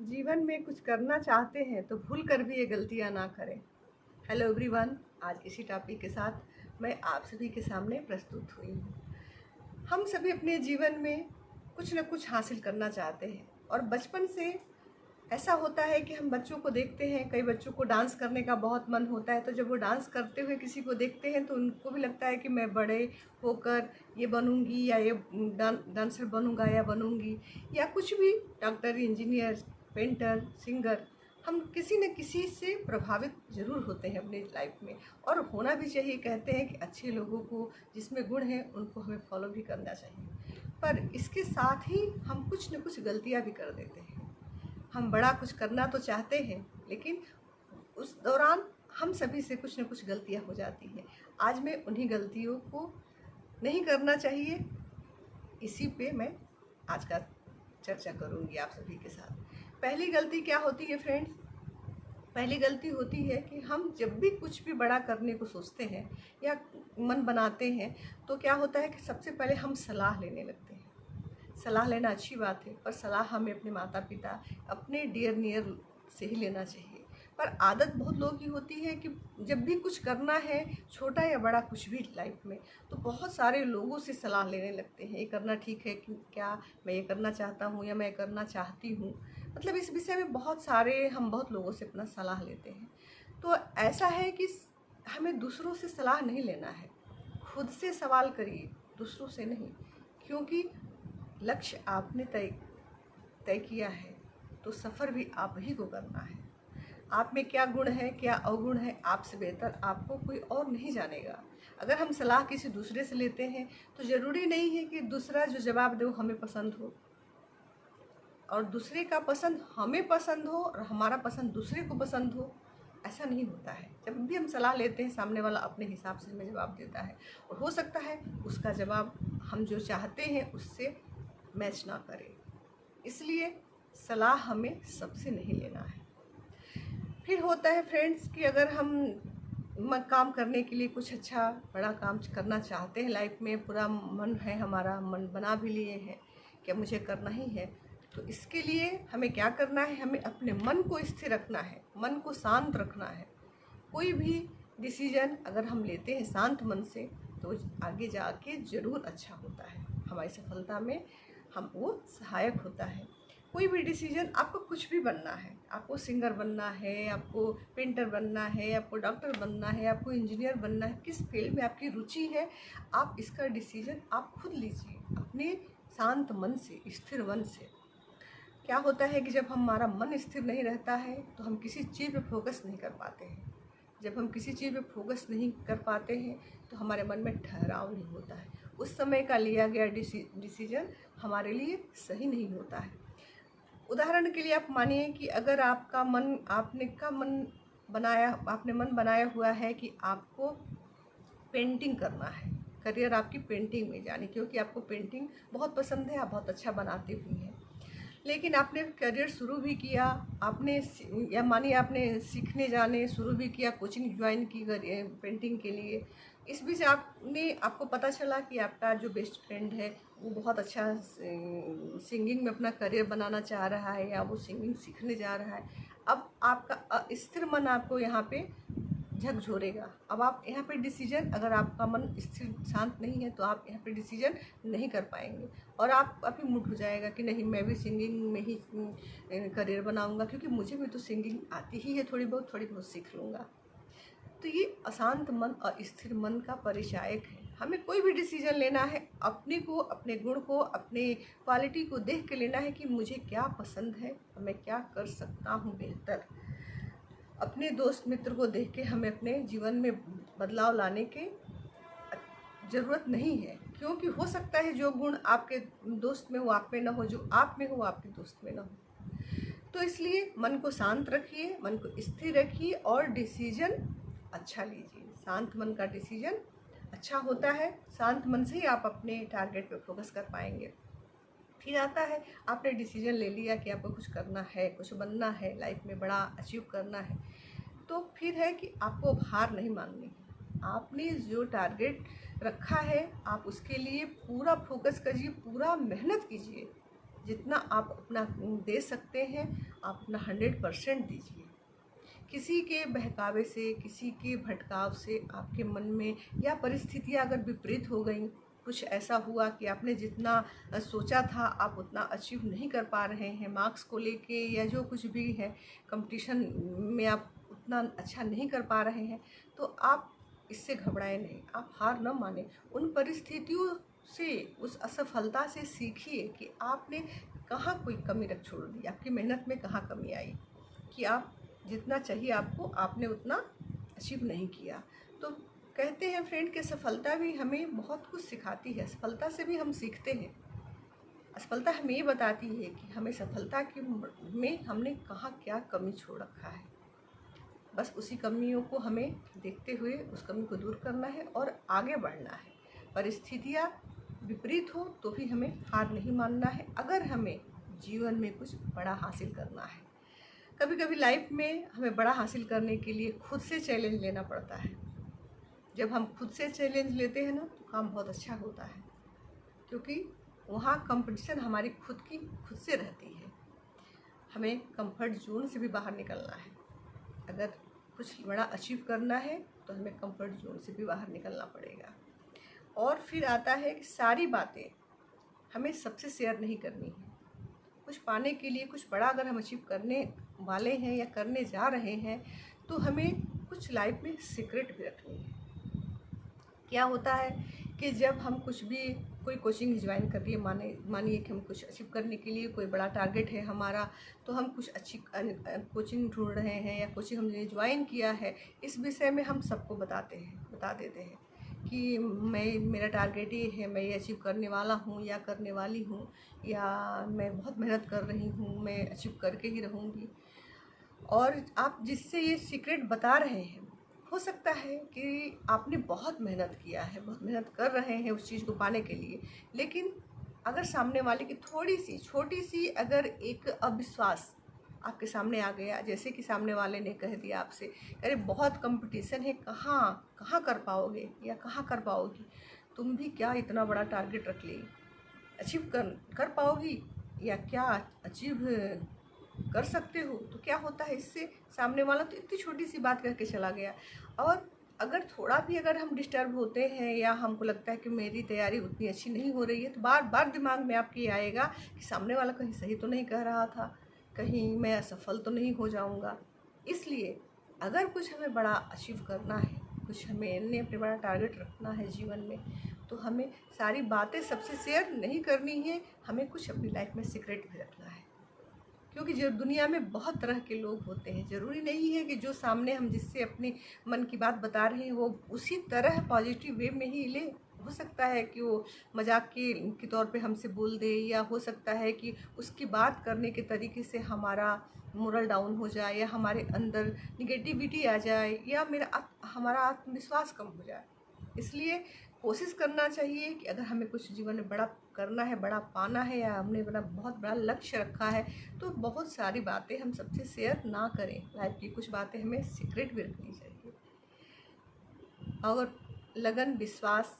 जीवन में कुछ करना चाहते हैं तो भूल कर भी ये गलतियां ना करें। हेलो एवरीवन, आज इसी टॉपिक के साथ मैं आप सभी के सामने प्रस्तुत हुई हूँ। हम सभी अपने जीवन में कुछ न कुछ हासिल करना चाहते हैं और बचपन से ऐसा होता है कि हम बच्चों को देखते हैं। कई बच्चों को डांस करने का बहुत मन होता है, तो जब वो डांस करते हुए किसी को देखते हैं तो उनको भी लगता है कि मैं बड़े होकर ये बनूंगी या ये डांसर बनूंगा या बनूंगी, या कुछ भी डॉक्टर, इंजीनियर, पेंटर, सिंगर। हम किसी न किसी से प्रभावित ज़रूर होते हैं अपनी लाइफ में, और होना भी चाहिए। कहते हैं कि अच्छे लोगों को, जिसमें गुण है, उनको हमें फॉलो भी करना चाहिए। पर इसके साथ ही हम कुछ न कुछ गलतियाँ भी कर देते हैं। हम बड़ा कुछ करना तो चाहते हैं, लेकिन उस दौरान हम सभी से कुछ न कुछ गलतियां हो जाती हैं। आज मैं उन्हीं गलतियों को नहीं करना चाहिए, इसी पे मैं आज का चर्चा करूंगी आप सभी के साथ। पहली गलती क्या होती है फ्रेंड्स? पहली गलती होती है कि हम जब भी कुछ भी बड़ा करने को सोचते हैं या मन बनाते हैं, तो क्या होता है कि सबसे पहले हम सलाह लेने लगते हैं। सलाह लेना अच्छी बात है, पर सलाह हमें अपने माता पिता, अपने डियर नियर से ही लेना चाहिए। पर आदत बहुत लोगों की होती है कि जब भी कुछ करना है, छोटा या बड़ा कुछ भी लाइफ में, तो बहुत सारे लोगों से सलाह लेने लगते हैं। ये करना ठीक है कि क्या, मैं ये करना चाहता हूँ या मैं करना चाहती हूँ। मतलब इस विषय में हम बहुत लोगों से अपना सलाह लेते हैं। तो ऐसा है कि हमें दूसरों से सलाह नहीं लेना है, खुद से सवाल करिए, दूसरों से नहीं। क्योंकि लक्ष्य आपने तय तय किया है, तो सफ़र भी आप ही को करना है। आप में क्या गुण है, क्या अवगुण है, आपसे बेहतर आपको कोई और नहीं जानेगा। अगर हम सलाह किसी दूसरे से लेते हैं, तो ज़रूरी नहीं है कि दूसरा जो जवाब दे वो हमें पसंद हो, और दूसरे का पसंद हमें पसंद हो और हमारा पसंद दूसरे को पसंद हो। ऐसा नहीं होता है। जब भी हम सलाह लेते हैं, सामने वाला अपने हिसाब से हमें जवाब देता है, और हो सकता है उसका जवाब हम जो चाहते हैं उससे मैच ना करे। इसलिए सलाह हमें सबसे नहीं लेना है। फिर होता है फ्रेंड्स कि अगर हम काम करने के लिए कुछ अच्छा बड़ा काम करना चाहते हैं, लाइफ में पूरा मन है, हमारा मन बना भी लिए हैं कि मुझे करना ही है, तो इसके लिए हमें क्या करना है? हमें अपने मन को स्थिर रखना है, मन को शांत रखना है। कोई भी डिसीजन अगर हम लेते हैं शांत मन से, तो आगे जाके ज़रूर अच्छा होता है, हमारी सफलता में हम वो सहायक होता है। कोई भी डिसीजन, आपको कुछ भी बनना है, आपको सिंगर बनना है, आपको पेंटर बनना है, आपको डॉक्टर बनना है, आपको इंजीनियर बनना है, किस फील्ड में आपकी रुचि है, आप इसका डिसीजन आप खुद लीजिए अपने शांत मन से, स्थिर मन से। क्या होता है कि जब हमारा मन स्थिर नहीं रहता है, तो हम किसी चीज़ पे फोकस नहीं कर पाते हैं। जब हम किसी चीज़ पे फोकस नहीं कर पाते हैं, तो हमारे मन में ठहराव नहीं होता है। उस समय का लिया गया डिसीजन हमारे लिए सही नहीं होता है। उदाहरण के लिए आप मानिए कि अगर आपने मन बनाया हुआ है कि आपको पेंटिंग करना है, करियर आपकी पेंटिंग में जाने, क्योंकि आपको पेंटिंग बहुत पसंद है, आप बहुत अच्छा बनाते भी हैं। लेकिन आपने करियर शुरू भी किया, या मानिए आपने सीखने जाने शुरू भी किया, कोचिंग ज्वाइन की पेंटिंग के लिए। इस बीच आपको पता चला कि आपका जो बेस्ट फ्रेंड है वो बहुत अच्छा सिंगिंग में अपना करियर बनाना चाह रहा है, या वो सिंगिंग सीखने जा रहा है। अब आपका स्थिर मन आपको यहाँ पे झकझोरेगा। अब आप यहाँ पे डिसीजन, अगर आपका मन स्थिर शांत नहीं है, तो आप यहाँ पे डिसीजन नहीं कर पाएंगे, और आप अभी मूड हो जाएगा कि नहीं, मैं भी सिंगिंग में ही करियर बनाऊंगा, क्योंकि मुझे भी तो सिंगिंग आती ही है, थोड़ी बहुत सीख लूँगा। तो ये अशांत मन और स्थिर मन का परिचायक है। हमें कोई भी डिसीजन लेना है, अपने को, अपने गुण को, अपने क्वालिटी को देख के लेना है कि मुझे क्या पसंद है और मैं क्या कर सकता हूँ बेहतर। अपने दोस्त मित्र को देख के हमें अपने जीवन में बदलाव लाने की ज़रूरत नहीं है, क्योंकि हो सकता है जो गुण आपके दोस्त में वो आप में ना हो, जो आप में हो वो आपके दोस्त में ना हो। तो इसलिए मन को शांत रखिए, मन को स्थिर रखिए, और डिसीजन अच्छा लीजिए। शांत मन का डिसीजन अच्छा होता है। शांत मन से ही आप अपने टारगेट पे फोकस कर पाएंगे। फिर आता है, आपने डिसीजन ले लिया कि आपको कुछ करना है, कुछ बनना है, लाइफ में बड़ा अचीव करना है, तो फिर है कि आपको हार नहीं माननी है। आपने जो टारगेट रखा है, आप उसके लिए पूरा फोकस करिए, पूरा मेहनत कीजिए। जितना आप अपना दे सकते हैं आप अपना 100% दीजिए। किसी के बहकावे से, किसी के भटकाव से आपके मन में या परिस्थितियाँ अगर विपरीत हो गई, कुछ ऐसा हुआ कि आपने जितना सोचा था आप उतना अचीव नहीं कर पा रहे हैं, मार्क्स को लेके या जो कुछ भी है, कंपटीशन में आप उतना अच्छा नहीं कर पा रहे हैं, तो आप इससे घबराएं नहीं, आप हार न माने। उन परिस्थितियों से, उस असफलता से सीखिए कि आपने कहाँ कोई कमी रख छोड़ दी, आपकी मेहनत में कहाँ कमी आई, कि आप जितना चाहिए आपको आपने उतना अचीव नहीं किया। तो कहते हैं फ्रेंड कि सफलता भी हमें बहुत कुछ सिखाती है, सफलता से भी हम सीखते हैं। असफलता हमें ये बताती है कि हमें सफलता की में हमने कहाँ क्या कमी छोड़ रखा है। बस उसी कमियों को हमें देखते हुए उस कमी को दूर करना है और आगे बढ़ना है। परिस्थितियाँ विपरीत हो तो भी हमें हार नहीं मानना है, अगर हमें जीवन में कुछ बड़ा हासिल करना है। कभी कभी लाइफ में हमें बड़ा हासिल करने के लिए खुद से चैलेंज लेना पड़ता है। जब हम खुद से चैलेंज लेते हैं ना तो काम बहुत अच्छा होता है, क्योंकि वहाँ कंपटीशन हमारी खुद से रहती है। हमें कंफर्ट जोन से भी बाहर निकलना है। अगर कुछ बड़ा अचीव करना है तो हमें कंफर्ट जोन से भी बाहर निकलना पड़ेगा। और फिर आता है कि सारी बातें हमें सबसे शेयर नहीं करनी है। कुछ पाने के लिए, कुछ बड़ा अगर हम अचीव करने वाले हैं या करने जा रहे हैं तो हमें कुछ लाइफ में सीक्रेट भी रखनी है। क्या होता है कि जब हम कुछ भी, कोई कोचिंग ज्वाइन कर रही है, मानिए कि हम कुछ अचीव करने के लिए कोई बड़ा टारगेट है हमारा, तो हम कुछ अच्छी कोचिंग ढूंढ रहे हैं या कोचिंग हमने ज्वाइन किया है, इस विषय में हम सबको बता देते हैं कि मेरा टारगेट ये है, मैं ये अचीव करने वाला हूँ या करने वाली हूँ, या मैं बहुत मेहनत कर रही हूँ, मैं अचीव करके ही रहूँगी। और आप जिससे ये सीक्रेट बता रहे हैं, हो सकता है कि आपने बहुत मेहनत किया है, बहुत मेहनत कर रहे हैं उस चीज़ को पाने के लिए, लेकिन अगर सामने वाले की थोड़ी सी छोटी सी अगर एक अविश्वास आपके सामने आ गया, जैसे कि सामने वाले ने कह दिया आपसे, अरे बहुत कंपटीशन है, कहाँ कहाँ कर पाओगे या कहाँ कर पाओगी, तुम भी क्या इतना बड़ा टारगेट रख ली, अचीव कर पाओगी या क्या अचीव कर सकते हो, तो क्या होता है इससे सामने वाला तो इतनी छोटी सी बात करके चला गया। और अगर थोड़ा भी अगर हम डिस्टर्ब होते हैं या हमको लगता है कि मेरी तैयारी उतनी अच्छी नहीं हो रही है, तो बार बार दिमाग में आपके आएगा कि सामने वाला कहीं सही तो नहीं कह रहा था, कहीं मैं असफल तो नहीं हो जाऊंगा। इसलिए अगर कुछ हमें बड़ा अचीव करना है, कुछ हमें अपने बड़ा टारगेट रखना है जीवन में, तो हमें सारी बातें सबसे शेयर नहीं करनी है, हमें कुछ अपनी लाइफ में सीक्रेट भी रखना है। क्योंकि जो दुनिया में बहुत तरह के लोग होते हैं, ज़रूरी नहीं है कि जो सामने हम जिससे अपने मन की बात बता रहे हैं वो उसी तरह पॉजिटिव वे में ही ले। हो सकता है कि वो मजाक के तौर पे हमसे बोल दे, या हो सकता है कि उसकी बात करने के तरीके से हमारा मोरल डाउन हो जाए, या हमारे अंदर निगेटिविटी आ जाए, या हमारा आत्मविश्वास कम हो जाए। इसलिए कोशिश करना चाहिए कि अगर हमें कुछ जीवन में बड़ा करना है, बड़ा पाना है, या हमने बहुत बड़ा लक्ष्य रखा है, तो बहुत सारी बातें हम सबसे शेयर ना करें। लाइफ की कुछ बातें हमें सीक्रेट भी रखनी चाहिए। और लगन विश्वास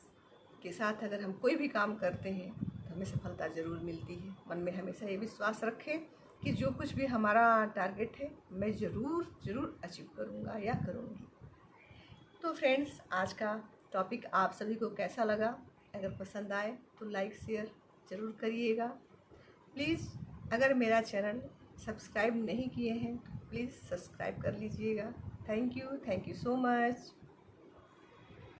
के साथ अगर हम कोई भी काम करते हैं तो हमें सफलता ज़रूर मिलती है। मन में हमेशा ये विश्वास रखें कि जो कुछ भी हमारा टारगेट है मैं ज़रूर अचीव करूँगा या करूँगी। तो फ्रेंड्स, आज का टॉपिक आप सभी को कैसा लगा? अगर पसंद आए तो लाइक शेयर ज़रूर करिएगा। प्लीज़ अगर मेरा चैनल सब्सक्राइब नहीं किए हैं तो प्लीज़ सब्सक्राइब कर लीजिएगा। Thank you so much.